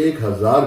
1000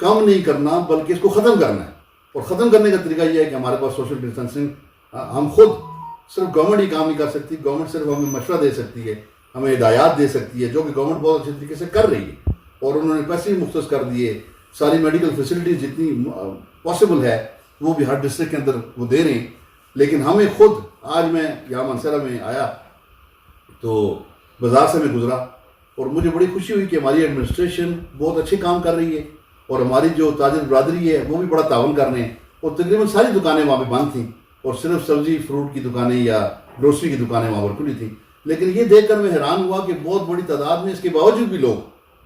کم نہیں کرنا بلکہ اس کو ختم کرنا ہے. اور ختم کرنے کا طریقہ یہ ہے کہ ہمارے پاس سوشل ڈسٹینسنگ, ہم خود صرف گورنمنٹ ہی کام نہیں کر سکتی, گورنمنٹ صرف ہمیں مشورہ دے سکتی ہے, ہمیں ہدایات دے سکتی ہے, جو کہ گورنمنٹ بہت اچھے طریقے سے کر رہی ہے, اور انہوں نے پیسے بھی مختص کر دیے, ساری میڈیکل فیسلٹیز جتنی پاسبل ہے وہ بھی ہر ڈسٹرکٹ کے اندر وہ دے رہے ہیں. لیکن ہمیں خود, آج میں یہاں منسرا میں آیا تو بازار سے میں گزرا اور مجھے بڑی خوشی ہوئی کہ ہماری ایڈمنسٹریشن بہت اچھے کام کر رہی ہے, اور ہماری جو تاجر برادری ہے وہ بھی بڑا تعاون کر رہے ہیں, اور تقریباً ساری دکانیں وہاں پہ بند تھیں, اور صرف سبزی فروٹ کی دکانیں یا گروسری کی دکانیں وہاں پر کھلی تھیں. لیکن یہ دیکھ کر میں حیران ہوا کہ بہت بڑی تعداد میں اس کے باوجود بھی لوگ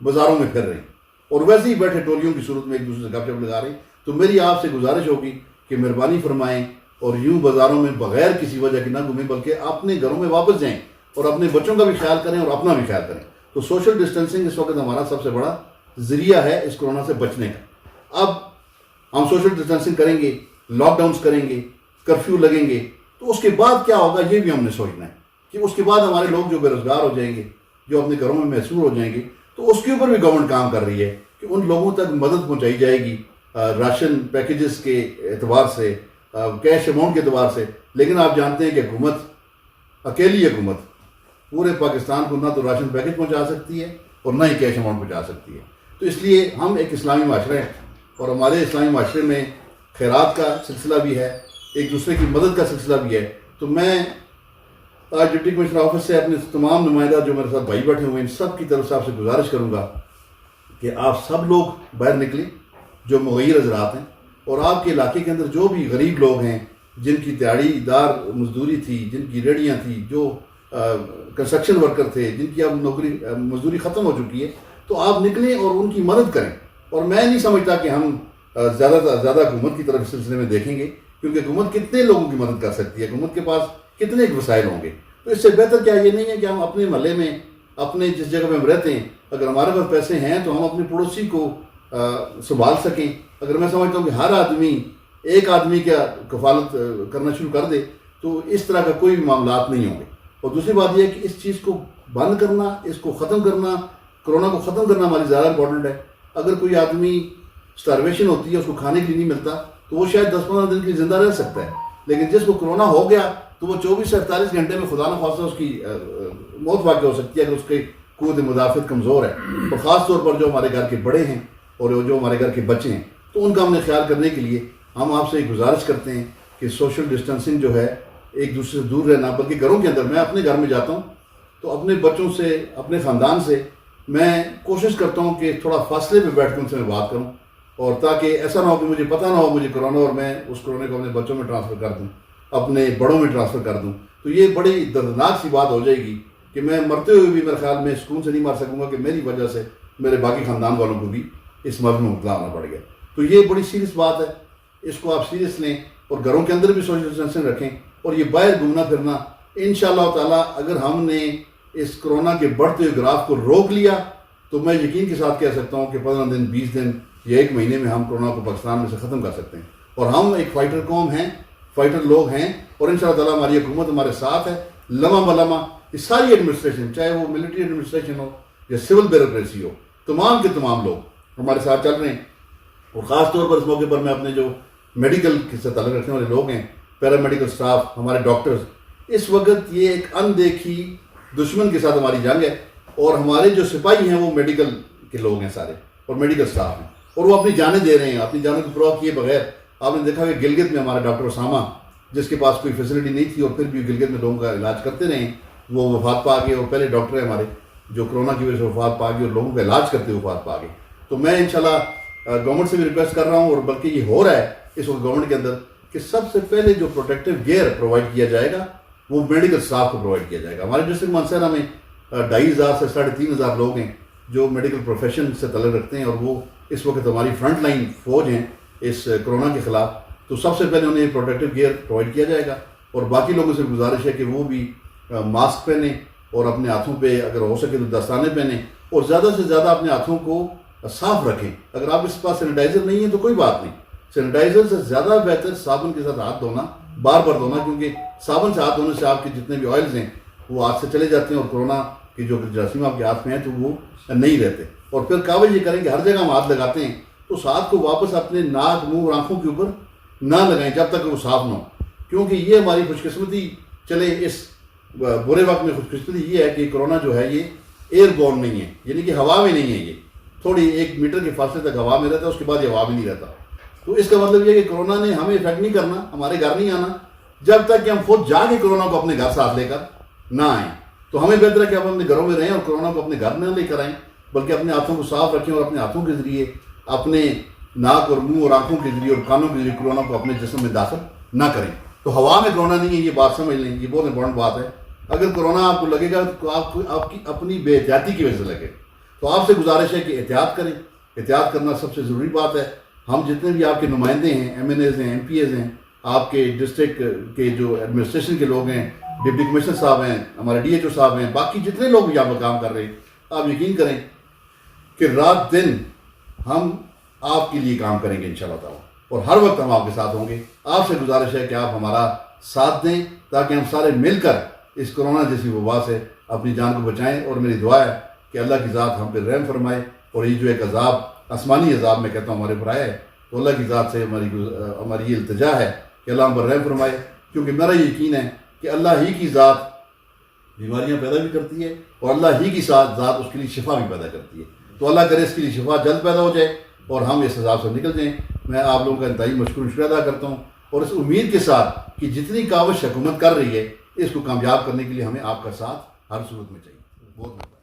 بازاروں میں پھر رہے ہیں, اور ویسے ہی بیٹھے ٹولیوں کی صورت میں ایک دوسرے سے گپ شپ لگا رہے ہیں. تو میری آپ سے گزارش ہوگی کہ مہربانی فرمائیں اور یوں بازاروں میں بغیر کسی وجہ کے نہ گھومیں, بلکہ اپنے گھروں میں واپس جائیں اور اپنے بچوں کا بھی خیال کریں اور اپنا بھی خیال کریں. تو سوشل ڈسٹینسنگ اس وقت ہمارا سب سے بڑا ذریعہ ہے اس کورونا سے بچنے کا. اب ہم سوشل ڈسٹینسنگ کریں گے, لاک ڈاؤنس کریں گے, کرفیو لگیں گے, تو اس کے بعد کیا ہوگا یہ بھی ہم نے سوچنا ہے کہ اس کے بعد ہمارے لوگ جو بے روزگار ہو جائیں گے, جو اپنے گھروں میں محصور ہو جائیں گے, تو اس کے اوپر بھی گورنمنٹ کام کر رہی ہے کہ ان لوگوں تک مدد پہنچائی جائے گی راشن پیکیجز کے اعتبار سے, کیش اماؤنٹ کے اعتبار سے. لیکن آپ جانتے ہیں کہ حکومت, اکیلی حکومت پورے پاکستان کو نہ تو راشن پیکیج پہنچا سکتی ہے اور نہ ہی کیش اماؤنٹ پہنچا سکتی ہے. تو اس لیے ہم ایک اسلامی معاشرہ ہیں, اور ہمارے اسلامی معاشرے میں خیرات کا سلسلہ بھی ہے, ایک دوسرے کی مدد کا سلسلہ بھی ہے. تو میں آج ڈپٹی کمشنر آفس سے اپنے تمام نمائندہ جو میرے ساتھ بھائی بیٹھے ہوئے ہیں, ان سب کی طرف سے آپ سے گزارش کروں گا کہ آپ سب لوگ باہر نکلیں جو مغیر حضرات ہیں, اور آپ کے علاقے کے اندر جو بھی غریب لوگ ہیں, جن کی دیہڑی دار مزدوری تھی, جن کی ریڑیاں تھیں, جو کنسٹرکشن ورکر تھے, جن کی اب نوکری مزدوری ختم ہو چکی ہے, تو آپ نکلیں اور ان کی مدد کریں. اور میں نہیں سمجھتا کہ ہم زیادہ سے زیادہ حکومت کی طرف اس سلسلے میں دیکھیں گے, کیونکہ حکومت کتنے لوگوں کی مدد کر سکتی ہے, حکومت کے پاس کتنے ایک وسائل ہوں گے. تو اس سے بہتر کیا یہ نہیں ہے کہ ہم اپنے محلے میں, اپنے جس جگہ پہ ہم رہتے ہیں, اگر ہمارے پاس پیسے ہیں تو ہم اپنے پڑوسی کو سنبھال سکیں. اگر میں سمجھتا ہوں کہ ہر آدمی ایک آدمی کا کفالت کرنا شروع کر دے تو اس طرح کا کوئی بھی معاملات نہیں ہوں گے. اور دوسری بات یہ ہے کہ اس چیز کو بند کرنا, اس کو ختم کرنا, کرونا کو ختم کرنا ہماری زیادہ امپورٹنٹ ہے. اگر کوئی آدمی اسٹارویشن ہوتی ہے, اس کو کھانے کے لیے نہیں ملتا, تو وہ شاید 10-15 دن کے لیے زندہ رہ سکتا ہے. لیکن جس کو کرونا ہو گیا تو وہ 24 سے 48 گھنٹے میں خدا نخواستہ اس کی موت واقع ہو سکتی ہے اگر اس کی قوت مدافعت کمزور ہے. اور خاص طور پر جو ہمارے گھر کے بڑے ہیں اور جو ہمارے گھر کے بچے ہیں, تو ان کا ہم نے خیال کرنے کے لیے ہم آپ سے ایک گزارش کرتے ہیں کہ سوشل ڈسٹینسنگ جو ہے, ایک دوسرے سے دور رہنا, بلکہ گھروں کے اندر, میں اپنے گھر میں جاتا ہوں تو اپنے بچوں سے, اپنے خاندان سے میں کوشش کرتا ہوں کہ تھوڑا فاصلے پہ بیٹھ کے ان سے میں بات کروں, اور تاکہ ایسا نہ ہو کہ مجھے پتہ نہ ہو مجھے کرونا اور میں اس کرونے کو اپنے بچوں میں ٹرانسفر کر دوں, اپنے بڑوں میں ٹرانسفر کر دوں. تو یہ بڑی دردناک سی بات ہو جائے گی کہ میں مرتے ہوئے بھی میرے خیال میں سکون سے نہیں مر سکوں گا کہ میری وجہ سے میرے باقی خاندان والوں کو بھی اس مرض میں مبتلا ہونا پڑ گیا. تو یہ بڑی سیریس بات ہے, اس کو آپ سیریس لیں, اور گھروں کے اندر بھی سوشل ڈسٹینسنگ رکھیں. اور یہ باہر گھومنا پھرنا انشاءاللہ تعالیٰ اگر ہم نے اس کرونا کے بڑھتے ہوئے گراف کو روک لیا تو میں یقین کے ساتھ کہہ سکتا ہوں کہ 15 دن 20 دن یا 1 مہینے میں ہم کرونا کو پاکستان میں سے ختم کر سکتے ہیں. اور ہم ایک فائٹر قوم ہیں, فائٹر لوگ ہیں, اور انشاءاللہ تعالیٰ ہماری حکومت ہمارے ساتھ ہے. لمحہ بلمحہ یہ ساری ایڈمنسٹریشن, چاہے وہ ملٹری ایڈمنسٹریشن ہو یا سول بیوروکریسی ہو, تمام کے تمام لوگ ہمارے ساتھ چل رہے ہیں. اور خاص طور پر اس موقع پر میں اپنے جو میڈیکل سے تعلق رکھنے والے لوگ ہیں, پیرا میڈیکل سٹاف, ہمارے ڈاکٹرز, اس وقت یہ ایک اندیکھی دشمن کے ساتھ ہماری جنگ ہے. اور ہمارے جو سپاہی ہیں وہ میڈیکل کے لوگ ہیں سارے, اور میڈیکل سٹاف ہیں, اور وہ اپنی جانیں دے رہے ہیں, اپنی جانوں کی پرواہ کیے بغیر. آپ نے دیکھا کہ گلگت میں ہمارا ڈاکٹر اسامہ, جس کے پاس کوئی فیسلٹی نہیں تھی اور پھر بھی گلگت میں لوگوں کا علاج کرتے رہے, وہ وفات پا گئے. اور پہلے ڈاکٹر ہیں ہمارے جو کرونا کی وجہ سے وفات پا گئے اور لوگوں کا علاج کرتے ہوئے وفات پا گئے. تو میں انشاءاللہ گورنمنٹ سے بھی ریکویسٹ کر رہا ہوں, اور بلکہ یہ ہو رہا ہے اس وقت گورنمنٹ کے اندر, کہ سب سے پہلے جو پروٹیکٹیو گیئر پرووائڈ کیا جائے گا وہ میڈیکل اسٹاف کو پرووائڈ کیا جائے گا. ہمارے ڈسٹرکٹ منسرا میں 2500 سے 3500 لوگ ہیں جو میڈیکل پروفیشن سے تعلق رکھتے ہیں, اور وہ اس وقت ہماری فرنٹ لائن فوج ہیں اس کرونا کے خلاف. تو سب سے پہلے انہیں پروٹیکٹیو گیئر پرووائڈ کیا جائے گا. اور باقی لوگوں سے گزارش ہے کہ وہ بھی ماسک پہنیں, اور اپنے ہاتھوں پہ اگر ہو سکے تو دستانے پہنیں, اور زیادہ سے زیادہ اپنے ہاتھوں کو صاف رکھیں. اگر آپ اس پاس سینیٹائزر نہیں ہے تو کوئی بات نہیں, سینیٹائزر سے زیادہ بہتر صابن کے ساتھ ہاتھ دھونا, بار بار دھونا, کیونکہ صابن سے ہاتھ دھونے سے آپ کے جتنے بھی آئلز ہیں وہ ہاتھ سے چلے جاتے ہیں, اور کرونا کے جو جراثیم آپ کے ہاتھ میں ہیں تو وہ نہیں رہتے. اور پھر کاوش یہ کریں کہ ہر جگہ ہم ہاتھ لگاتے ہیں تو ہاتھ کو واپس اپنے ناک منہ اور آنکھوں کے اوپر نہ لگائیں جب تک وہ صاف نہ ہو، کیونکہ یہ ہماری خوش قسمتی چلے اس برے وقت میں خوش قسمتی یہ ہے کہ کرونا جو ہے یہ ایئر بورن نہیں ہے، یعنی کہ ہوا میں نہیں ہے، یہ تھوڑی 1 میٹر کے فاصلے تک ہوا میں رہتا ہے، اس کے بعد یہ ہوا میں نہیں رہتا. تو اس کا مطلب یہ ہے کہ کرونا نے ہمیں افیکٹ نہیں کرنا، ہمارے گھر نہیں آنا جب تک کہ ہم خود جا کے کرونا کو اپنے گھر ساتھ لے کر نہ آئیں. تو ہمیں بہتر ہے کہ ہم اپنے گھروں میں رہیں اور کرونا کو اپنے گھر نہ لے کر آئیں، بلکہ اپنے ہاتھوں کو صاف رکھیں اور اپنے ہاتھوں کے ذریعے اپنے ناک اور منہ اور آنکھوں کے ذریعے اور کانوں کے ذریعے کرونا کو اپنے جسم میں داخل نہ کریں. تو ہوا میں کرونا نہیں ہے، یہ بات سمجھ لیں، یہ بہت امپورٹنٹ بات ہے. اگر کرونا آپ کو لگے گا تو آپ کی اپنی بے احتیاطی کی وجہ سے لگے، تو آپ سے گزارش ہے کہ احتیاط کریں. احتیاط کرنا سب سے ضروری بات ہے. ہم جتنے بھی آپ کے نمائندے ہیں، ایم این ایز ہیں، ایم پی ایز ہیں، آپ کے ڈسٹرکٹ کے جو ایڈمنسٹریشن کے لوگ ہیں، ڈپٹی کمشنر صاحب ہیں، ہمارے ڈی ایچ او صاحب ہیں، باقی جتنے لوگ بھی یہاں پر کام کر رہے ہیں، آپ یقین کریں کہ رات دن ہم آپ کے لیے کام کریں گے انشاءاللہ تعالیٰ، اور ہر وقت ہم آپ کے ساتھ ہوں گے. آپ سے گزارش ہے کہ آپ ہمارا ساتھ دیں تاکہ ہم سارے مل کر اس کرونا جیسی وبا سے اپنی جان کو بچائیں. اور میری دعا ہے کہ اللہ کی ذات ہم پہ رحم فرمائے، اور یہ جو ایک عذاب، آسمانی عذاب میں کہتا ہوں ہمارے اوپر آیا ہے، تو اللہ کی ذات سے ہماری یہ التجا ہے کہ اللہ ہم پر رحم فرمائے. کیونکہ میرا یہ یقین ہے کہ اللہ ہی کی ذات بیماریاں پیدا بھی کرتی ہے، اور اللہ ہی کی ذات اس کے لیے شفا بھی پیدا کرتی ہے. تو اللہ کرے اس کے لیے شفا جلد پیدا ہو جائے اور ہم اس عذاب سے نکل جائیں. میں آپ لوگوں کا انتہائی شکریہ ادا کرتا ہوں، اور اس امید کے ساتھ کہ جتنی کاوش حکومت کر رہی ہے اس کو کامیاب کرنے کے لیے ہمیں آپ کا ساتھ ہر صورت میں چاہیے. بہت